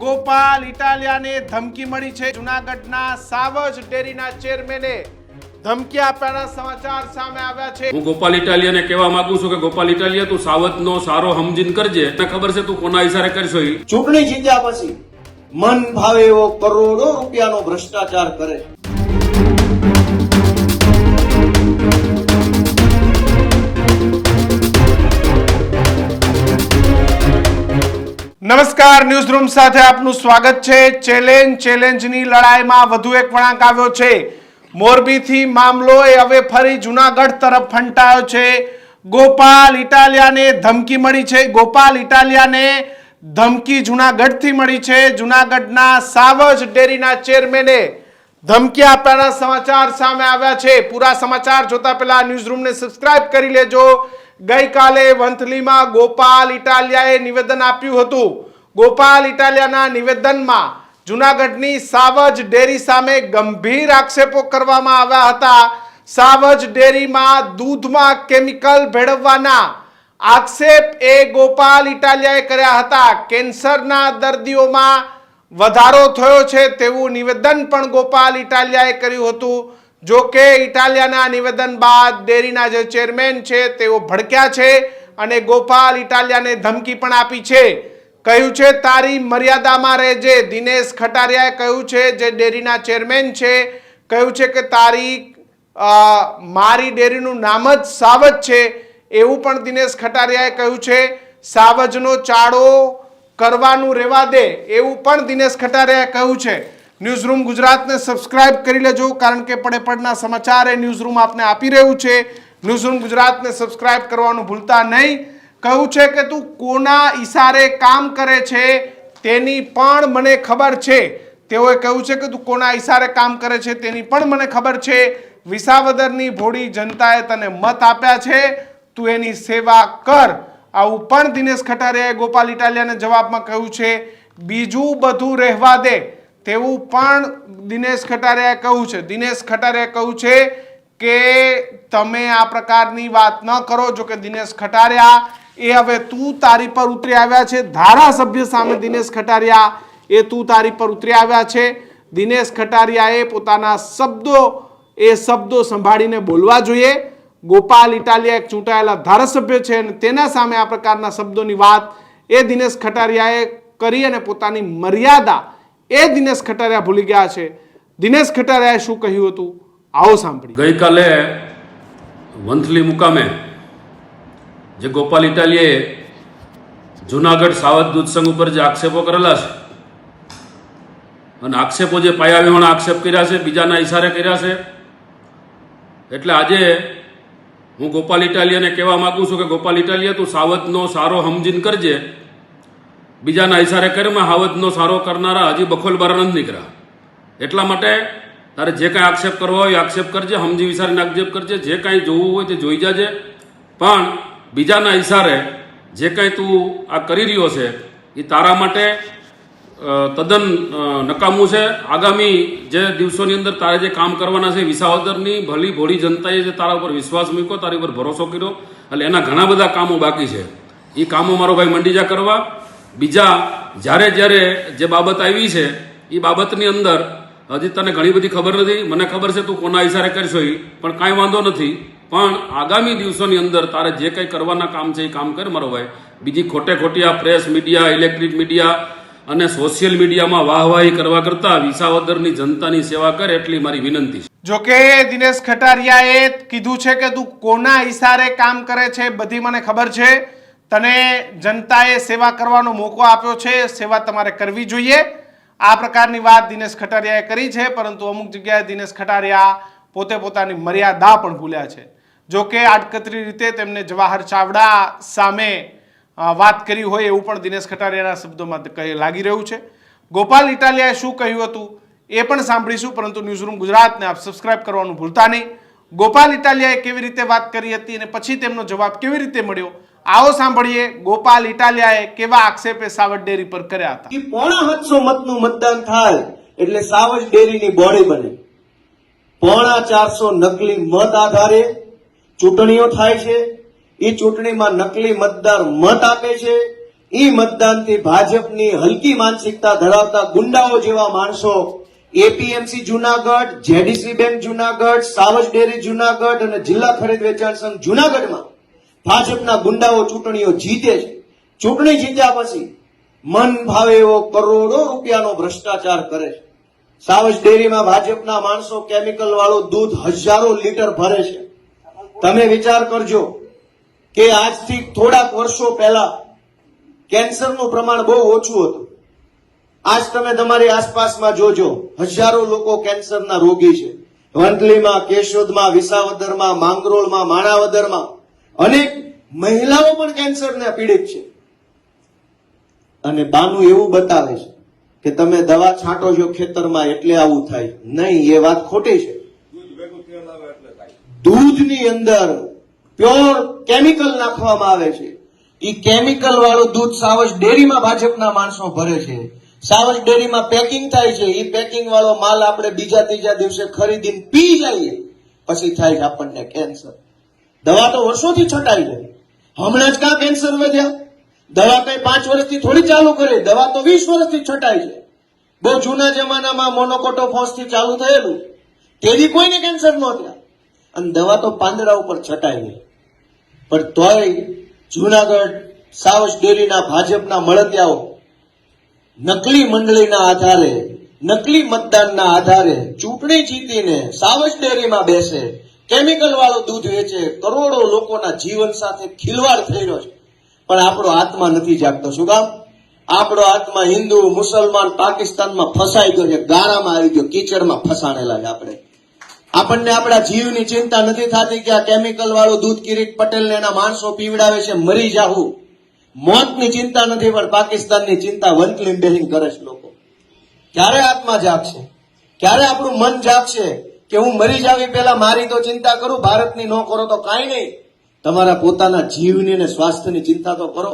ગોપાલ ઇટાલિયાને ધમકી મળી છે। જૂનાગઢના સાવજ ડેરીના ચેરમેને ધમકી આપ્યાના સમાચાર સામે આવ્યા છે। હું ગોપાલ ઇટાલિયાને કહેવા માંગુ છું કે ગોપાલ ઇટાલિયા તું સાવજનો સારો સમજીને કરજે। તને ખબર છે તું કોના ઈશારે કરશો? ચૂંટણી જીત્યા પછી મન ભાવે એવો કરોડો રૂપિયાનો ભ્રષ્ટાચાર કરે। નમસ્કાર, ન્યૂઝ રૂમ સાથે આપનું સ્વાગત છે। ચેલેન્જની લડાઈમાં વધુ એક વળાંક આવ્યો છે। મોરબીથી મામલો એ હવે ફરી જૂનાગઢ તરફ ફંટાયો છે। ગોપાલ ઇટાલિયાને ધમકી મળી છે। ગોપાલ ઇટાલિયાને ધમકી જૂનાગઢથી મળી છે। જૂનાગઢના સાવજ ડેરીના ચેરમેને ધમકી આપ્યાના સમાચાર સામે આવ્યા છે। પૂરા સમાચાર જોતા પહેલા ન્યૂઝ રૂમને સબસ્ક્રાઇબ કરી લેજો। ગઈકાલે વંથલીમાં ગોપાલ ઇટાલિયાએ નિવેદન આપ્યું હતું। ગોપાલ ઇટાલિયાના નિવેદનમાં જૂનાગઢની સાવજ ડેરી સામે ગંભીર આક્ષેપો કરવામાં આવ્યા હતા। સાવજ ડેરીમાં દૂધમાં કેમિકલ ભેળવવાના આક્ષેપ એ ગોપાલ ઇટાલિયાએ કર્યા હતા। કેન્સરના દર્દીઓમાં વધારો થયો છે તેવું નિવેદન પણ ગોપાલ ઇટાલિયાએ કર્યું હતું। જો કે ઇટાલિયાના નિવેદન બાદ ડેરીના જે ચેરમેન છે તેઓ ભડક્યા છે અને ગોપાલ ઇટાલિયાને ધમકી પણ આપી છે। કહ્યું છે તારી મર્યાદામાં રહેજે। દિનેશ ખટારિયાએ કહ્યું છે, જે ડેરીના ચેરમેન છે, કહ્યું છે કે મારી ડેરીનું નામ જ સાવજ છે એવું પણ દિનેશ ખટારિયાએ કહ્યું છે। સાવજનો ચાળો કરવાનું રહેવા દે એવું પણ દિનેશ ખટારિયાએ કહ્યું છે। ન્યૂઝ રૂમ ગુજરાતને સબસ્ક્રાઇબ કરી લેજો, કારણ કે પડે પડના સમાચાર એ ન્યૂઝ રૂમ આપને આપી રહ્યું છે। ન્યૂઝ રૂમ ગુજરાતને સબસ્ક્રાઇબ કરવાનું ભૂલતા નહીં। કહ્યું છે કે તું કોના ઈશારે કામ કરે છે તેની પણ મને ખબર છે। તેઓએ કહ્યું છે કે તું કોના ઈશારે કામ કરે છે તેની પણ મને ખબર છે। વિસાવદરની ભોળી જનતાએ તને મત આપ્યા છે, તું એની સેવા કર, આવું પણ દિનેશ ખટારિયાએ ગોપાલ ઇટાલિયાને જવાબમાં કહ્યું છે। બીજું બધું રહેવા દે તેવું પણ દિનેશ ખટારિયાએ કહ્યું છે। દિનેશ ખટારિયાએ કહ્યું છે કે તમે આ પ્રકારની વાત ન કરો। જો કે દિનેશ ખટારિયા એ હવે તું તારી પર ઉતરી આવ્યા છે। ધારાસભ્ય સામે દિનેશ ખટારિયા એ તું તારી પર ઉતરી આવ્યા છે। દિનેશ ખટારિયાએ પોતાના શબ્દો સંભાળીને બોલવા જોઈએ। ગોપાલ ઇટાલિયા એક ચૂંટાયેલા ધારાસભ્ય છે અને તેના સામે આ પ્રકારના શબ્દોની વાત એ દિનેશ ખટારિયાએ કરી અને પોતાની મર્યાદા એ દિનેશ ખટારિયા ભૂલી ગયા છે। દિનેશ ખટારિયાએ શું કહ્યું હતું આવો સાંભળીએ। ગઈકાલે વંથલી મુકામે જે ગોપાલ ઇટાલિયાએ જૂનાગઢ સાવજ દૂધ સંઘ ઉપર જે આક્ષેપો કરેલા છે અને આક્ષેપો જે પાયા વિહોણા આક્ષેપ કર્યા છે, બીજાના ઈશારે કર્યા છે, એટલે આજે હું ગોપાલ ઇટાલિયાને કહેવા માંગુ છું કે ગોપાલ ઇટાલિયા તું સાવજનો સારો સમજીને કરજે। બીજાના ઈશારે કરમાં સાવજનો સારો કરનારા હજી બખોલ બાર નથી નીકળ્યા। એટલા માટે તારે જે કાંઈ આક્ષેપ કરવો હોય આક્ષેપ કરજે, સમજી વિચારીને આક્ષેપ કરજે, જે કાંઈ જોવું હોય તે જોઈ જાજે। પણ બીજાના ઈશારે જે કાંઈ તું આ કરી રહ્યો છે એ તારા માટે તદ્દન નકામું છે। આગામી જે દિવસોની અંદર તારે જે કામ કરવાના છે, વિસાવદરની ભલી ભોળી જનતાએ જે તારા ઉપર વિશ્વાસ મૂક્યો, તારી ઉપર ભરોસો કર્યો, એટલે એના ઘણા બધા કામો બાકી છે। એ કામો મારો ભાઈ મંડીજા કરવા। બીજા જ્યારે જે બાબત આવી છે એ બાબતની અંદર હજી તને ઘણી બધી ખબર નથી, મને ખબર છે તું કોના ઈશારે કરશો એ પણ કાંઈ વાંધો નથી। પણ આગામી દિવસોની અંદર તારે જે કંઈ કરવાના કામ છે એ કામ કર મારો ભાઈ। બીજી ખોટી આ પ્રેસ મીડિયા, ઇલેક્ટ્રિક મીડિયા અને સોશિયલ મીડિયામાં વાહવાહી કરવા કરતાં વિસાવદરની જનતાની સેવા કર, એટલી મારી વિનંતી છે। જોકે દિનેશ ખટારિયાએ કીધું છે કે તું કોના ઈશારે કામ કરે છે બધી મને ખબર છે। તને જનતાએ સેવા કરવાનો મોકો આપ્યો છે, સેવા તમારે કરવી જોઈએ। આ પ્રકારની વાત દિનેશ ખટારિયાએ કરી છે, પરંતુ અમુક જગ્યાએ દિનેશ ખટારિયા પોતે પોતાની મર્યાદા પણ ભૂલ્યા છે। જોકે આડકતરી રીતે તેમને જવાહર ચાવડા સામે વાત કરી હોય એવું પણ દિનેશ ખટારિયાના શબ્દોમાં લાગી રહ્યું છે। ગોપાલ ઇટાલિયાએ શું કહ્યું હતું એ પણ સાંભળીશું, પરંતુ ન્યૂઝ રૂમ ગુજરાતને આપ સબસ્ક્રાઇબ કરવાનું ભૂલતા નહીં। ગોપાલ ઇટાલિયાએ કેવી રીતે વાત કરી હતી અને પછી તેમનો જવાબ કેવી રીતે મળ્યો આવો સાંભળીએ। ગોપાલ ઇટાલિયાએ કેવા આક્ષેપે સાવજ ડેરી પર કર્યા હતા। 750 મતનું મતદાન થાય એટલે સાવજ ડેરીની બોડી બને। 450 નકલી મત આધારે ચૂંટણીઓ થાય છે। એ ચૂંટણીમાં નકલી મતદાર મત આપે છે। ઈ મતદાનથી ભાજપની હલકી માનસિકતા ધરાવતા ગુંડાઓ જેવા માણસો APMC Junagadh, JDC bank Junagadh, Savaj dairy Junagadh અને જિલ્લા ખરીદ વેચાણ સંઘ જુનાગઢમાં ભાજપના ગુંડાઓ ચૂંટણીઓ જીતે છે. ચૂંટણી જીત્યા પછી મન ભાવે એવો કરોડો રૂપિયાનો ભ્રષ્ટાચાર કરે છે. સાવજ ડેરીમાં ભાજપના માણસો કેમિકલ વાળું દૂધ હજારો લીટર ભરે છે. તમે વિચાર કરજો કે આજથી થોડાક વર્ષો પહેલા કેન્સરનું પ્રમાણ બહુ ઓછું હતું. આજ તમે તમારી આસપાસમાં જોજો, હજારો લોકો કેન્સરના રોગી છે. વંથલીમાં, કેશોદમાં, વિસાવદરમાં, માંગરોળમાં, માણાવદરમાં અનેક મહિલાઓ પણ કેન્સરને પીડિત છે. અને બાનું એવું બતાવે છે કે તમે દવા છાંટો છો ખેતરમાં એટલે આવું થાય. નહીં, એ વાત ખોટી છે. દૂધની અંદર પ્યોર કેમિકલ નાખવામાં આવે છે. ઈ કેમિકલ વાળું દૂધ સાવજ ડેરીમાં ભાજપના માણસો ભરે છે. સાવજ ડેરીમાં પેકિંગ થાય છે. ઈ પેકિંગ વાળો માલ આપણે બીજા ત્રીજા દિવસે ખરીદીને પી જઈએ, પછી થાય છે આપણને કેન્સર. દવા તો વર્ષોથી છટાઈ છે. હમણાં જ કાં કેન્સર વધ્યા? દવા કઈ 5 વર્ષથી થોડી ચાલુ કરી, દવા તો 20 વર્ષથી છટાઈ છે. બહુ જૂના જમાનામાં મોનોકોટોફોસ થી ચાલુ થયેલું, તેથી કોઈને કેન્સર ન થયા. અને દવા તો પાંદડા ઉપર છટાઈ ગઈ. પણ તોય જુનાગઢ સાવજ ડેરીના ભાજપના મળતિયાઓ નકલી મંડળીના આધારે, નકલી મતદાનના આધારે ચૂંટણી જીતીને સાવજ ડેરીમાં બેસે, કેમિકલ વાળું દૂધ વેચે, કરોડો લોકોના જીવન સાથે ખિલવાડ થઈ રહ્યો છે. પણ આપણો આત્મા નથી જાગતો. શું કામ? આપણો આત્મા હિન્દુ, મુસલમાન, પાકિસ્તાનમાં ફસાઈ ગયો છે, ગાળામાં આવી ગયો, કીચડમાં ફસાણેલા છે આપણે. આપણને આપણા જીવની ચિંતા નથી થતી કે આ કેમિકલ વાળું દૂધ કિરીટ પટેલ ને એના માણસો પીવડાવે છે, મરી જાવું. મોતની ચિંતા નથી, પણ પાકિસ્તાનની ચિંતા વંથલી બેહીન કરે છે લોકો. ક્યારે આત્મા જાગશે? ક્યારે આપણું મન જાગશે કે હું મરી જાવી પહેલા મારી તો ચિંતા કરું, ભારતની ન કરો તો કાંઈ નહીં, તમારા પોતાના જીવની અને સ્વાસ્થ્યની ચિંતા તો કરો.